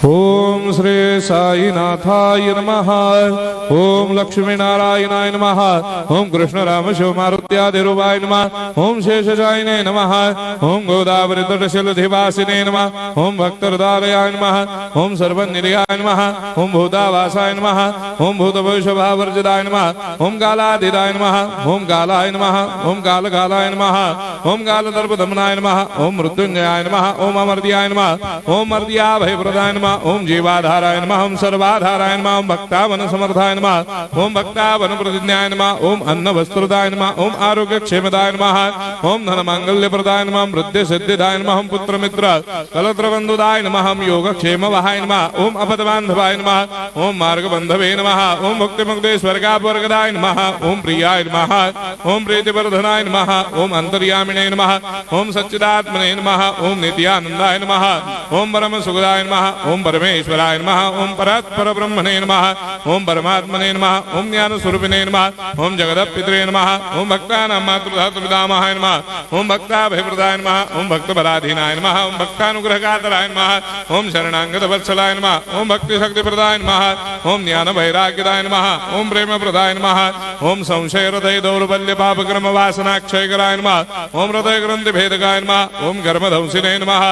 ओम श्री साईनाथाय नमः। ओम लक्ष्मी नारायणाय नमः। ओम कृष्ण राम शिव मारुत्यादिरूपाय नमः। ओम शेषशायिने नमः। ओम गोदावरी तटशिलधिवासिने नमः। ओम भक्तहृदयाय नमः। ओम सर्वनिलयाय नमः। ओम भूतावासाय नमः। ओम भूतभविष्यभावर्जिताय नमः। ओम कालाधीराय नमः। ओम कालाय नमः। ओम कालकालाय नमः। ओम कालदर्पदमनाय नमः। ओम मृत्युंजयाय नमः। ओम अमर्त्याय नमः। ओम मर्त्याभयप्रदाय नमः। ओम जीवाधाराय नमः। ओम सर्वाधाराय नमः। ओम भक्तावन समर्थाय नमः। ओम भक्तावन प्रतिज्ञाय नमः। ओम अन्न वस्त्रदाय नमः। ओम आरोग्य क्षेमदाय नमः। ओम धन मांगल्य प्रदाय नमः। वृद्धि सिद्धिदाय नमः। ओम पुत्र मित्र कलत्र बंधुदाय नमः। ओम योग क्षेम वहाय नमः। ओम अपद बांधवाय नमः। ओम मार्ग बंधवे नमः। ओम भक्ति मुक्ति स्वर्गापवर्गदाय नमः। ओम प्रियाय नमः। ओम प्रीतिवर्धनाय नमः। ओम अंतर्यामिने नमः। ओम सच्चिदात्मने नमः। ओम नित्यानंदाय नमः। ओम परम सुखदाय नमः। ओम परमेश्वराय नमः। ओम परात्पर ब्रह्मणे नमः। ओम परमात्मने नमः। ओम ज्ञान स्वरूपिणे नमः। ओम जगदपितरे नमः। ओम भक्तानां मातृधातृपितामहाय नमः। ओम भक्ताभयप्रदाय नमः। ओम भक्तपराधीनाय नमः। ओम भक्तानुग्रहकातराय नमः। ओम शरणागत वत्सलाय नमः। ओम भक्ति शक्ति प्रदाय नमः। ओम ज्ञान वैराग्यदाय नमः। ओम प्रेम प्रदाय नमः। ओम संशय हृदय दौर्बल्य पाप कर्म वासना क्षय कराय नमः। ओम हृदय ग्रंथि भेदकाय नमः। ओम कर्मधंसिने नमः।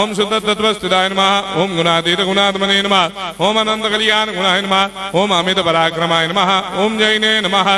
ओम शुद्ध तत्वस्थिताय नमः। ओम गुणातीत गुणात्मने नमः। ओम अनंत कल्याण गुणाय नमः। ओम अमित पराक्रमाय नमः। ओम जैने नमः।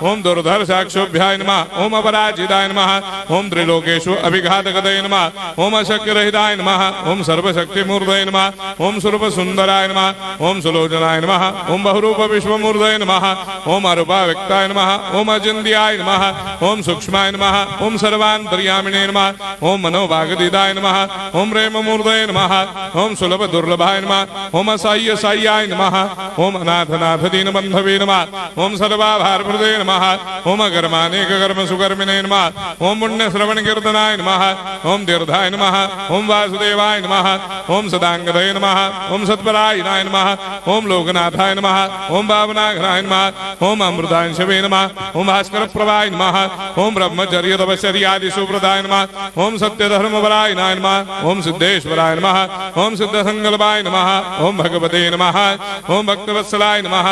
ओम दुर्धर साक्षोभ्याय नमः। ओम अपराजिताय नमः। ओम त्रिलोकेषु अभिघातकतये नमः। ओम अशक्य रहिताय नमः। ओम सर्वशक्ति मूर्तये नमः। ओम स्वरूप सुंदराय नमः। ओम सुलोचनाय नमः। ओम बहुरूप विश्वमूर्तये नमः। ओम अरूपाव्यक्ताय नमः। ओम अचिन्त्याय नमः। ओम सूक्ष्माय नमः। ओम सर्वान्तर्यामिने नमः। ओम मनोभागदिदाय नमः। ओम प्रेम मूर्तये नमः। ओम सुलभ दुर्लभाय नमः। ओम असाह्य साह्याय नमः। ओम अनाथनाथ दीनबन्धवे नमः। ओम सर्वाभारप्रदे नमः। ओम अकर्मानेक कर्म सुकर्मिणे नमः। ओम पुण्य श्रवण कीर्तनाय नमः। ओम तीर्थाय नमः। ओम वासुदेवाय नमः। ओम सदांगदये नमः। ओम सत्परायणाय नमः। ओम लोकनाथाय नमः। ओम भावनाघनाय नमः। ओम अमृतांशवे नमः। ओम भास्कर प्रभाय नमः। ओम ब्रह्मचर्य तपश्चर्यादि सुप्रदाय नमः। ओम सत्यधर्मपरायणाय नमः। ओम सिद्धेश्वराय नमः। ओम सिद्ध संकल्पाय नमः। ओम भगवते नमः। ओम भक्तवत्सलाय नमः।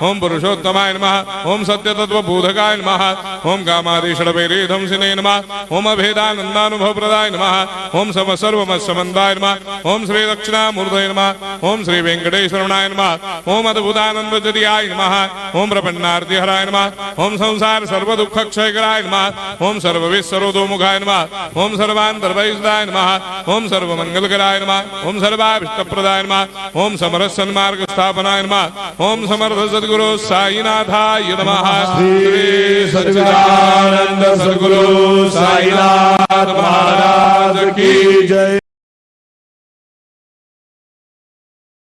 ओम पुरुषोत्तमाय नमः। ओम सत्य तत्वबोधकाय नमः। ओम कामादिषडवैरेधंसिने नमः। ओम अभेदानंदानुभव प्रदाय नमः। ओम सर्वमस्समन्दाय नमः। ओम श्री दक्षिणामूर्तये नमः। ओम श्री वेंकटेश्वरनाय नमः। ओम अद्भुतानंदजटियाय नमः। ओम प्रपन्नार्तिहराय नमः। ओम संसार सर्व दुख क्षयकराय नमः। ओम सर्वविश्वरोधोमुखाय नमः। ओम सर्वान्तर्वैसदाय नमः। ओम सर्वमंगलकराय नमः। ओम सर्वाभिष्टप्रदाय नमः। ओम समरस सन्मार्ग स्थापनाय नमः। ओम समर्थ सद्गुरु साईनाथाय नमः। श्री सच्चिदानंद सद्गुरु साईनाथ महाराज